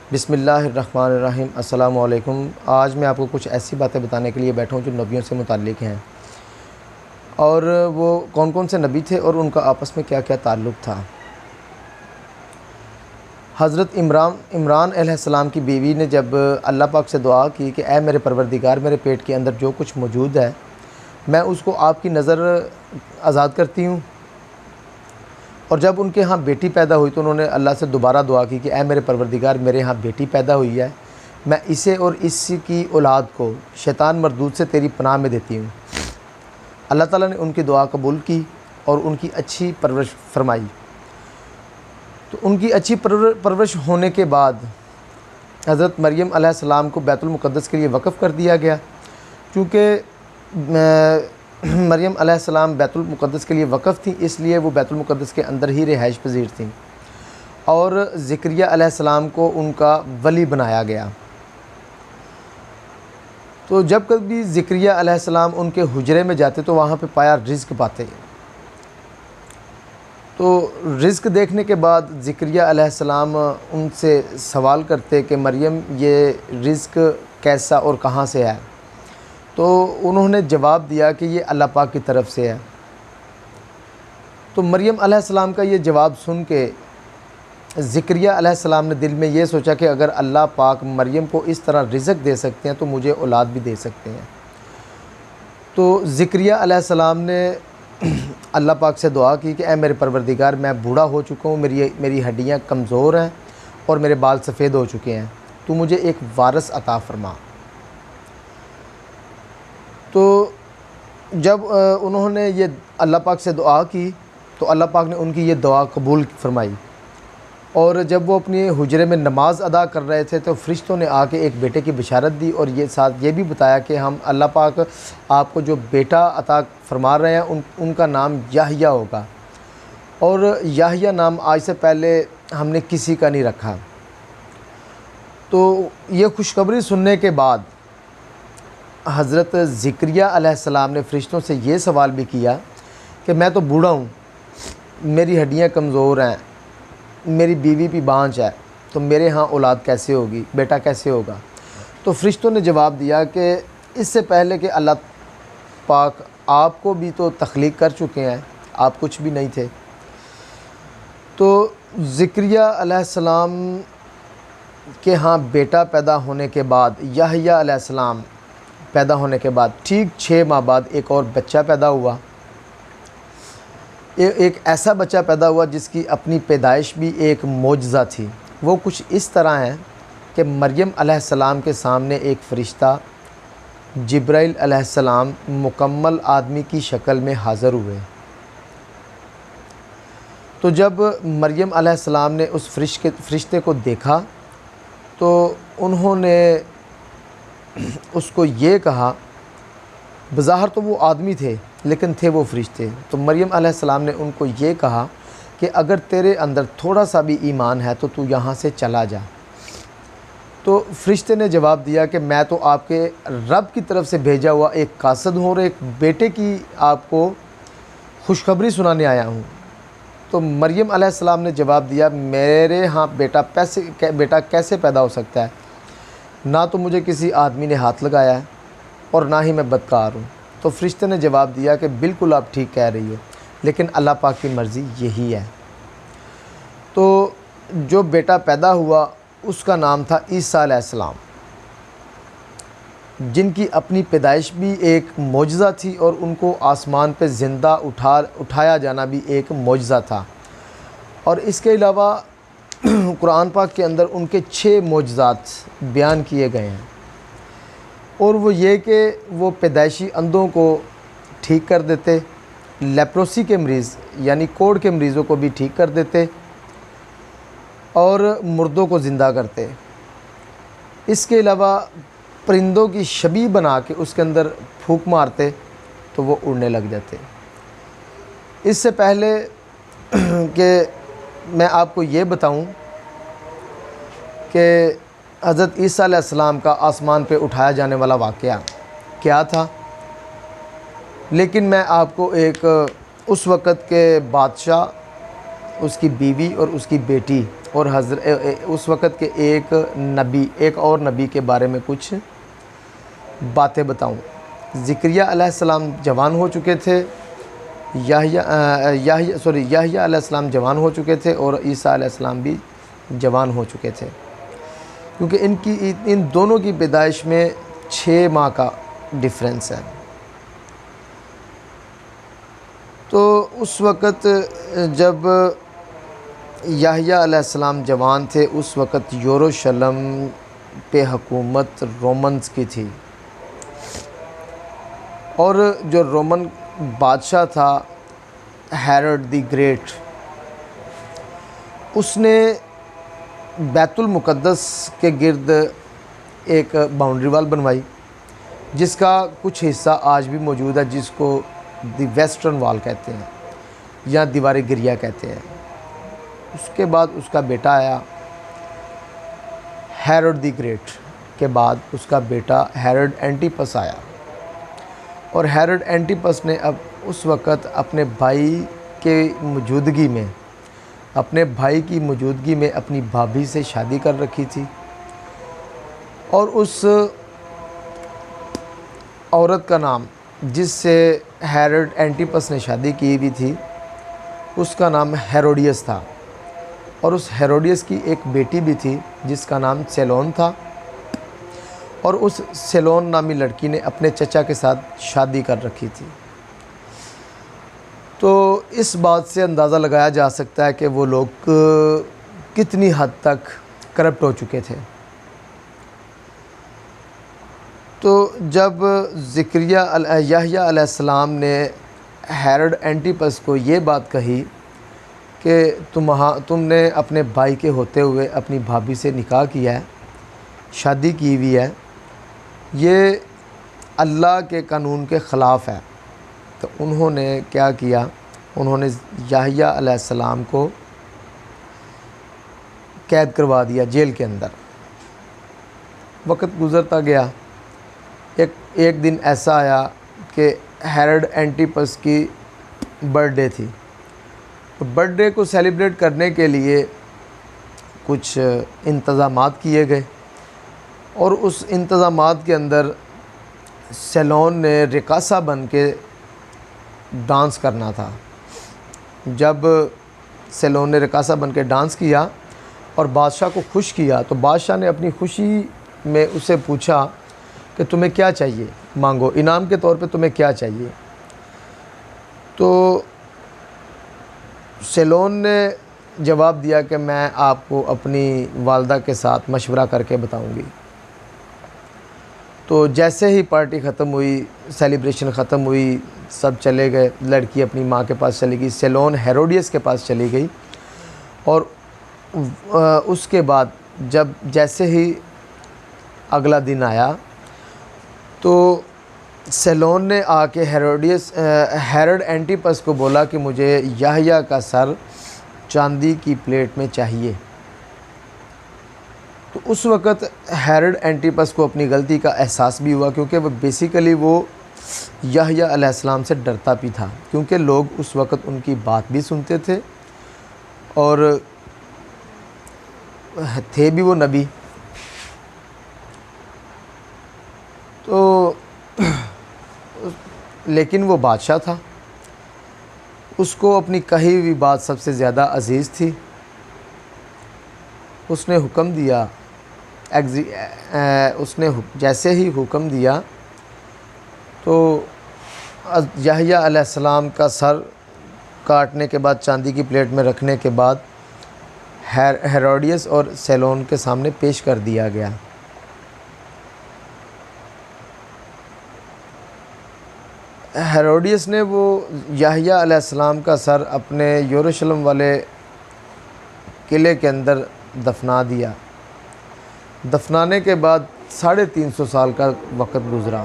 बिस्मिल्लाहिर्रहमानिर्रहीम। अस्सलामु अलैकुम। आज मैं आपको कुछ ऐसी बातें बताने के लिए बैठा हूँ जो नबियों से मुताल्लिक़ हैं, और वो कौन कौन से नबी थे और उनका आपस में क्या क्या ताल्लुक़ था। हज़रत इमरान अलैहिस्सलाम की बीवी ने जब अल्लाह पाक से दुआ की कि ऐ मेरे परवरदिगार, मेरे पेट के अंदर जो कुछ मौजूद है मैं उसको आपकी नज़र आज़ाद करती हूँ। और जब उनके यहाँ बेटी पैदा हुई तो उन्होंने अल्लाह से दोबारा दुआ की कि ऐ मेरे परवरदिगार, मेरे यहाँ बेटी पैदा हुई है, मैं इसे और इसकी औलाद को शैतान मरदूद से तेरी पनाह में देती हूँ। अल्लाह ताला ने उनकी दुआ कबूल की और उनकी अच्छी परवरिश फरमाई। तो उनकी अच्छी परवरिश होने के बाद हज़रत मरियम अलैहिस्सलाम को बैतुल मुक़द्दस के लिए वक़फ़ कर दिया गया। चूँकि मरियम अलैहिस्सलाम बैतुल मुक़द्दस के लिए वक़फ़ थी, इसलिए वो बैतुल मुक़द्दस के अंदर ही रिहाइश पज़ीर थी और ज़िक्रिया अलैहिस्सलाम को उनका वली बनाया गया। तो जब कभी ज़िक्रिया अलैहिस्सलाम उनके हुजरे में जाते तो वहाँ पे पाया रिज़्क़ पाते। तो रिज़्क़ देखने के बाद ज़िक्रिया अलैहिस्सलाम उनसे सवाल करते कि मरियम, ये रिज़्क़ कैसा और कहाँ से है। तो उन्होंने जवाब दिया कि ये अल्लाह पाक की तरफ से है। तो मरियम अलैहिस्सलाम का ये जवाब सुन के ज़िक्रिया अलैहिस्सलाम ने दिल में ये सोचा कि अगर अल्लाह पाक मरियम को इस तरह रिज़्क़ दे सकते हैं तो मुझे औलाद भी दे सकते हैं। तो ज़िक्रिया अलैहिस्सलाम ने अल्लाह पाक से दुआ की कि ऐ मेरे परवरदिगार, मैं बूढ़ा हो चुका हूँ, मेरी हड्डियाँ कमज़ोर हैं और मेरे बाल सफ़ेद हो चुके हैं, तो मुझे एक वारिस अता फ़रमा। तो जब उन्होंने ये अल्लाह पाक से दुआ की तो अल्लाह पाक ने उनकी ये दुआ कबूल फरमाई। और जब वो अपने हुजरे में नमाज़ अदा कर रहे थे तो फ़रिश्तों ने आके एक बेटे की बशारत दी और ये साथ ये भी बताया कि हम अल्लाह पाक आपको जो बेटा अता फरमा रहे हैं उनका नाम याहिया होगा, और याहिया नाम आज से पहले हमने किसी का नहीं रखा। तो ये खुशखबरी सुनने के बाद हज़रत ज़िक्रिया अलैहिस्सलाम ने फ़रिश्तों से ये सवाल भी किया कि मैं तो बूढ़ा हूँ, मेरी हड्डियाँ कमज़ोर हैं, मेरी बीवी भी बांझ है, तो मेरे यहाँ औलाद कैसे होगी, बेटा कैसे होगा। तो फ़रिश्तों ने जवाब दिया कि इससे पहले कि अल्लाह पाक आपको भी तो तख्लीक़ कर चुके हैं, आप कुछ भी नहीं थे। तो ज़िक्रिया अलैहिस्सलाम के यहाँ बेटा पैदा होने के बाद, याहिया अलैहिस्सलाम पैदा होने के बाद ठीक 6 माह बाद एक और बच्चा पैदा हुआ। एक ऐसा बच्चा पैदा हुआ जिसकी अपनी पैदाइश भी एक मोजज़ा थी। वो कुछ इस तरह है कि मरियम अलैहिस्सलाम के सामने एक फ़रिश्ता जिब्राइल अलैहिस्सलाम मुकम्मल आदमी की शक्ल में हाज़िर हुए। तो जब मरियम अलैहिस्सलाम ने उस फ़रिश्ते को देखा तो उन्होंने उसको ये कहा, बज़ाहिर तो वो आदमी थे लेकिन थे वो फ़रिश्ते। तो मरियम अलैहिस्सलाम ने उनको ये कहा कि अगर तेरे अंदर थोड़ा सा भी ईमान है तो तू यहाँ से चला जा। तो फ़रिश्ते ने जवाब दिया कि मैं तो आपके रब की तरफ से भेजा हुआ एक कासिद हूँ और एक बेटे की आपको खुशखबरी सुनाने आया हूँ। तो मरियम अलैहिस्सलाम ने जवाब दिया, मेरे यहाँ बेटा कैसे पैदा हो सकता है, ना तो मुझे किसी आदमी ने हाथ लगाया है और ना ही मैं बदकार हूँ। तो फ़रिश्ते ने जवाब दिया कि बिल्कुल आप ठीक कह रही हो, लेकिन अल्लाह पाक की मर्ज़ी यही है। तो जो बेटा पैदा हुआ उसका नाम था ईसा अलैहिस्सलाम, जिनकी अपनी पैदाइश भी एक मोजज़ा थी और उनको आसमान पे ज़िंदा उठाया जाना भी एक मोजज़ा था। और इसके अलावा कुरान पाक के अंदर उनके 6 मोजज़ात बयान किए गए हैं, और वो ये कि वो पैदाइशी अंधों को ठीक कर देते, लेप्रोसी के मरीज़ यानी कोढ़ के मरीज़ों को भी ठीक कर देते और मुर्दों को ज़िंदा करते। इसके अलावा परिंदों की शबीह बना के उसके अंदर फूंक मारते तो वो उड़ने लग जाते। इससे पहले कि मैं आपको ये बताऊं कि हज़रत ईसा अलैहिस्सलाम का आसमान पे उठाया जाने वाला वाक़या क्या था, लेकिन मैं आपको एक उस वक़्त के बादशाह, उसकी बीवी और उसकी बेटी और उस वक़्त के एक और नबी के बारे में कुछ बातें बताऊं। ज़िक्रिया अलैहिस्सलाम जवान हो चुके थे, याह्या अलैहिस्सलाम जवान हो चुके थे और ईसा अलैहिस्सलाम भी जवान हो चुके थे, क्योंकि इन दोनों की पैदाइश में 6 माह का डिफरेंस है। तो उस वक़्त जब याह्या अलैहिस्सलाम जवान थे, उस वक़्त यरूशलेम पे हुकूमत रोमन्स की थी, और जो रोमन बादशाह था हेरोड द ग्रेट, उसने बैतुल मुक़द्दस के गिर्द एक बाउंड्री वाल बनवाई, जिसका कुछ हिस्सा आज भी मौजूद है, जिसको द वेस्टर्न वाल कहते हैं या दीवार गिरिया कहते हैं। उसके बाद उसका बेटा आया हेरोड द ग्रेट के बाद उसका बेटा हेरोड एंटिपस आया, और हेरोड एंटिपस ने अब उस वक़्त अपने भाई की मौजूदगी में अपनी भाभी से शादी कर रखी थी, और उस औरत का नाम जिससे हेरोड एंटिपस ने शादी की हुई थी, उसका नाम हेरोडियस था, और उस हेरोडियस की एक बेटी भी थी जिसका नाम सेलोन था, और उस सेलोन नामी लड़की ने अपने चचा के साथ शादी कर रखी थी। तो इस बात से अंदाज़ा लगाया जा सकता है कि वो लोग कितनी हद तक करप्ट हो चुके थे। तो जब याह्या अलैहिस्सलाम ने हेरोड एंटिपस को ये बात कही कि तुमने अपने भाई के होते हुए अपनी भाभी से निकाह किया है, शादी की हुई है, ये अल्लाह के कानून के ख़िलाफ़ है, तो उन्होंने क्या किया, उन्होंने याह्या अलैहिस्सलाम को कैद करवा दिया जेल के अंदर। वक्त गुज़रता गया, एक दिन ऐसा आया कि हेरोड एंटिपस की बर्थडे थी। तो बर्थडे को सेलिब्रेट करने के लिए कुछ इंतज़ामात किए गए, और उस इंतज़ामात के अंदर सेलोन ने रिकासा बन के डांस करना था। जब सेलोन ने रिकासा बन के डांस किया और बादशाह को खुश किया, तो बादशाह ने अपनी खुशी में उसे पूछा कि तुम्हें क्या चाहिए, मांगो, इनाम के तौर पे तुम्हें क्या चाहिए। तो सेलोन ने जवाब दिया कि मैं आपको अपनी वालदा के साथ मशवरा करके बताऊंगी। तो जैसे ही पार्टी ख़त्म हुई, सेलिब्रेशन ख़त्म हुई, सब चले गए, लड़की अपनी माँ के पास चली गई, सेलोन हेरोडियस के पास चली गई, और उसके बाद जैसे ही अगला दिन आया, तो सेलोन ने आके हेरोड एंटिपस को बोला कि मुझे याह्या का सर चांदी की प्लेट में चाहिए। तो उस वक़्त हेरोड एंटिपस को अपनी गलती का एहसास भी हुआ, क्योंकि वो याह्या अलैहिस्सलाम से डरता भी था, क्योंकि लोग उस वक़्त उनकी बात भी सुनते थे और थे भी वो नबी। तो लेकिन वो बादशाह था, उसको अपनी कही हुई बात सबसे ज़्यादा अजीज़ थी। उसने हुक्म दिया, उसने जैसे ही हुक्म दिया, तो याह्या अलैहिस्सलाम का सर काटने के बाद, चांदी की प्लेट में रखने के बाद, हेरोडियस और सेलोन के सामने पेश कर दिया गया। हेरोडियस ने वो याह्या अलैहिस्सलाम का सर अपने यरूशलेम वाले किले के अंदर दफना दिया। दफनाने के बाद 350 साल का वक़्त गुज़रा।